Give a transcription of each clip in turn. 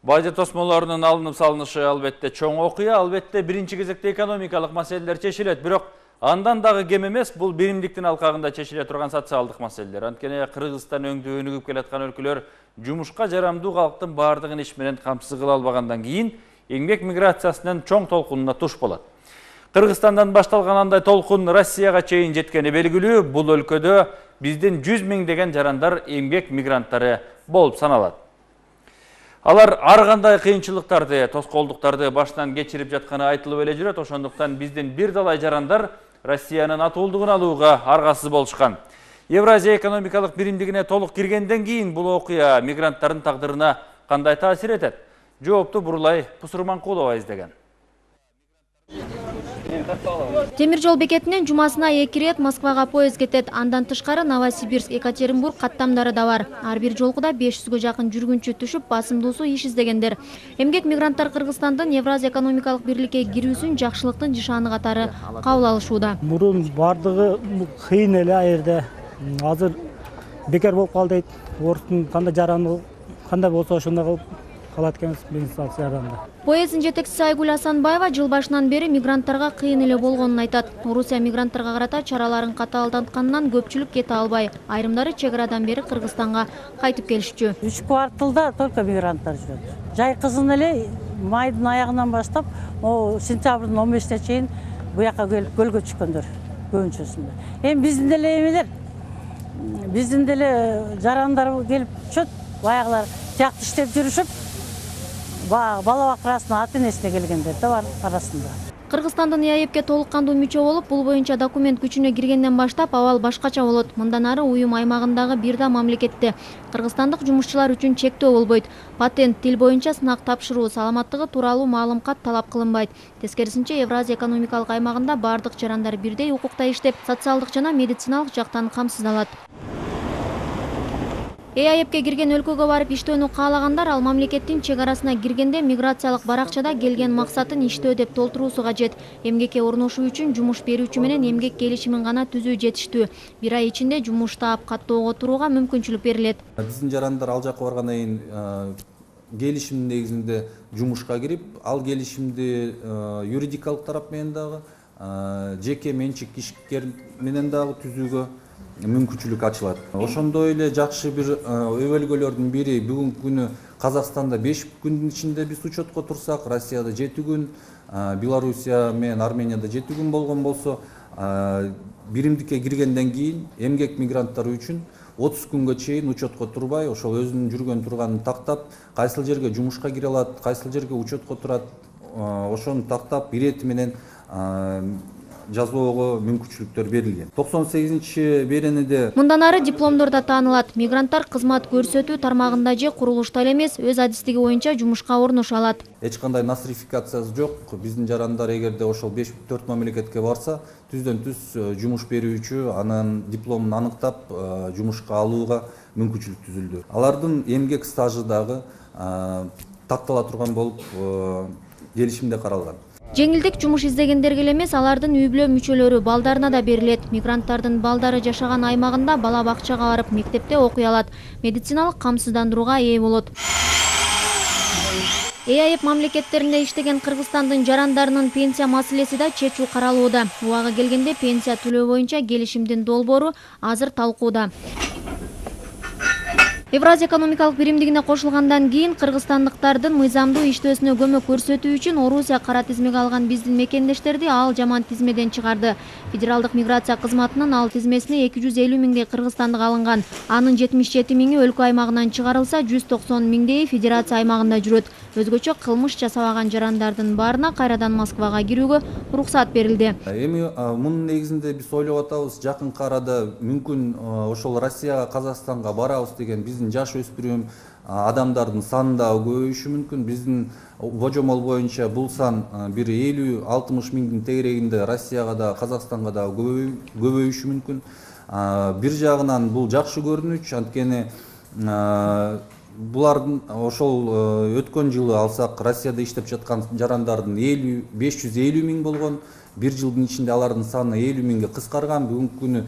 Бажы тосмолорунун алынып салынышы албетте чоң окуя, албетте биринчи кезекте экономикалык маселелер чечилет. Бирок андан дагы кем эмес, бул биримдиктин алкагында чечиле турган социалдык маселелер. Анткени Кыргызстан өнүгүп келаткан өлкөлөр жумушка жарамдуу калктын баардыгын иш менен камсыз кыла албагандан кийин эмгек миграциясынын чоң толкунуна туш болот. Кыргызстандан башталган андай толкун Россияга чейин жеткени белгилүү. Бул өлкөдө биздин 100 миңдеген жарандар эмгек мигранттары болуп саналат. Алар ар кандай кыйынчылыктарды, тоскоолдуктарды башынан кечирип жатканы айтылып эле жүрөт. Ошондуктан биздин бир талай жарандар Россиянын атуулдугун алууга аргасыз болушкан. Евразия экономикалык биримдигине толук киргенден кийин бул окуя мигранттардын тагдырына кандай таасир этет? Жоопту Бурулай Пусурманкулова издеген. Темир жол бекетинен жумасына 2 рет Москвага поезд кетет. Андан тышкары Новосибирск, Екатеринбург каттамдары да бар. Ар бир жолкуда 500гө жакын жүргүнчү түшүп, басымдуусу иш издегендер. Эмгек мигранттар Кыргызстандын Евразия экономикалык бирликке кирүүсүн жакшылыктын нишаны катары кабыл алышууда. Мурун бардыгы кыйын эле айырда. Азыр бекер болуп калды дейт. Орустун кандай жараны кандай болсо ошондой кылып калат экенбиз бензин. Поезддин жетекчиси Айгүл Асанбаева жыл башынан бери мигранттарга кыйын эле болгонун айтат. Орусия мигранттарга карата чараларын катаалдантканынан көпчүлүк кете албай, айрымдары чек арадан бери Кыргызстанга кайтып келишчү. 3 кварталда только мигранттар жүрөт. Жай кызын эле майдын аягынан баштап, сентябрдын 15-ине чейин буяка келип көлгө түшкөндөр көбүнчөсүндө. Эми биздин деле эмелер, биздин деле жарандар келип чөт, баягылар тиякты иштеп жүрүшүп, бала бакырасына ата-энесине келгендер да бар арасында. Кыргызстандын ЭАЭПке толук кандуу мүчө болуп, бул боюнча документ күчүнө киргенден баштап абал башкача болот. Мындан ары уюм аймагындагы бир да мамлекетте кыргызстандык жумушчулар үчүн чектөө болбойт. Патент, тил боюнча сынак тапшыруу, саламаттыгы тууралуу маалымат талап кылынбайт. Тескерисинче, Евразия экономикалык аймагында бардык жарандар бирдей укукта иштеп, социалдык жана медициналык жактан камсыздалат. ЭАЭПке кирген өлкөгө барып иштөөнү каалагандар ал мамлекеттин чек арасына киргенде миграциялык баракчада келген максатын иштөө деп толтуруусу кажет. Эмгекке орношуу үчүн жумуш берүүчү менен эмгек келишимин гана түзүү жетиштүү. Бир ай ичинде жумуш таап каттоого турууга мүмкүнчүлүк берилет. Биздин жарандар ал жакка баргандан кийин келишимдин негизинде жумушка кирип, ал келишимди юридикалык тарап менен дагы, жеке менчик ишкер менен дагы түзүүгө мүмкүнчүлүк ачылат. Ошондой эле жакшы бир өбөлгөлөрдүн бири бүгүнкү күнү Казакстанда 5 күндүн ичинде биз учетко турсак, Россияда 7 күн, Белоруссия менен Арменияда 7 күн болгон болсо, биримдикке киргенден кийин эмгек мигранттар үчүн 30 күнгө чейин учетко турбай, ошол өзүнүн жүргөн турганын тактап, кайсыл жерге жумушка кире алат, кайсыл жерге учетко турат, ошону тактап ирети менен жазоого мүмкүнчүлүктөр берилген. 98 беренеде мындан ары дипломдор да таанылат. Мигранттар кызмат көрсөтүү тармагында же курулушта эле эмес, өз адистиги боюнча жумушка орношо алат. Эч кандай нострификациясы жок. Биздин жарандар эгерде ошол 5-4 мамлекетке барса, түздөн түз жумуш берүүчү анын дипломун аныктап, жумушка алууга мүмкүнчүлүк түзүлдү. Алардын эмгек стажы дагы тактала турган болуп, келишимде каралган. Жеңилдик жумуш издегендерге эле эмес, алардын үй бүлө мүчөлөрү, балдарына да берилет. Мигранттардын балдары жашаган аймагында бала бакчага барып, мектепте окуй алат, медициналык камсыздандырууга ээ болот. ЭАЭП мамлекеттеринде иштеген Кыргызстандын жарандарынын пенсия маселеси да чечүү каралууда. Убагы келгенде пенсия төлөө боюнча келишимдин долбоору азыр талкууда. Евразия экономикалык биримдигине кошулгандан кийин кыргызстандыктардын мыйзамдуу иштөөсүнө көмөк көрсөтүү үчүн Орусия кара тизмеге алган биздин мекендештерди ал жаман тизмеден чыгарды. Федералдык миграция кызматынын ал тизмесине 250 миңдей кыргызстандык алынган. Анын 77 миңи өлкө аймагынан чыгарылса, 190 миңдейи федерация аймагында жүрөт. Өзгөчө кылмыш жасабаган жарандардын баарына кайрадан Москвага кирүүгө уруксат берилди. Эми мунун негизинде биз ойлоп атабыз, жакынкы арада мүмкүн ошол Россияга, Казакстанга барабыз деген биздин жаш өспүрүм адамдардын саны да көбөйүшү мүмкүн. Биздин божомол боюнча бул сан бир 50-60 миңдин тегерегинде Россияга да, Казакстанга да көбөйүшү мүмкүн. Бир жагынан бул жакшы көрүнүч, анткени булардын ошол өткөн жылы алсак Россияда иштеп жаткан жарандардын 550 миң болгон, бир жылдын ичинде алардын саны 50 миңге кыскарган. Бүгүнкү күнү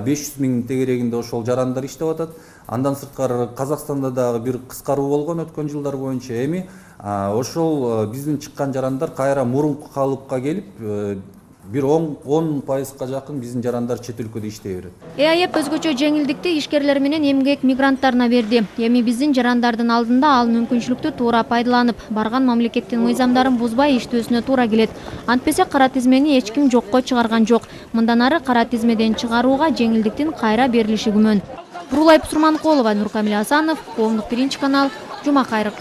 500 миңдин тегерегинде ошол жарандар иштеп атат. Андан сырткары Казакстанда дагы бир кыскаруу болгон өткөн жылдар боюнча. Эми ошол биздин чыккан жарандар кайра мурунку калыпка келип, бир 10%га жакын биздин жарандар чет өлкөдө иштей берет. ЭАЭП өзгөчө жеңилдикти ишкерлер менен эмгек мигранттарына берди. Эми биздин жарандардын алдында ал мүмкүнчүлүктү туура пайдаланып, барган мамлекеттин мыйзамдарын бузбай иштөөсүнө туура келет. Антпесе кара тизмени эч ким жокко чыгарган жок. Мындан ары кара тизмеден чыгарууга жеңилдиктин кайра берилиши күмөн. Бурулай Пусурманкулова, Нуркамил Асанов, Коомдук 1 канал, Жума Кайрык.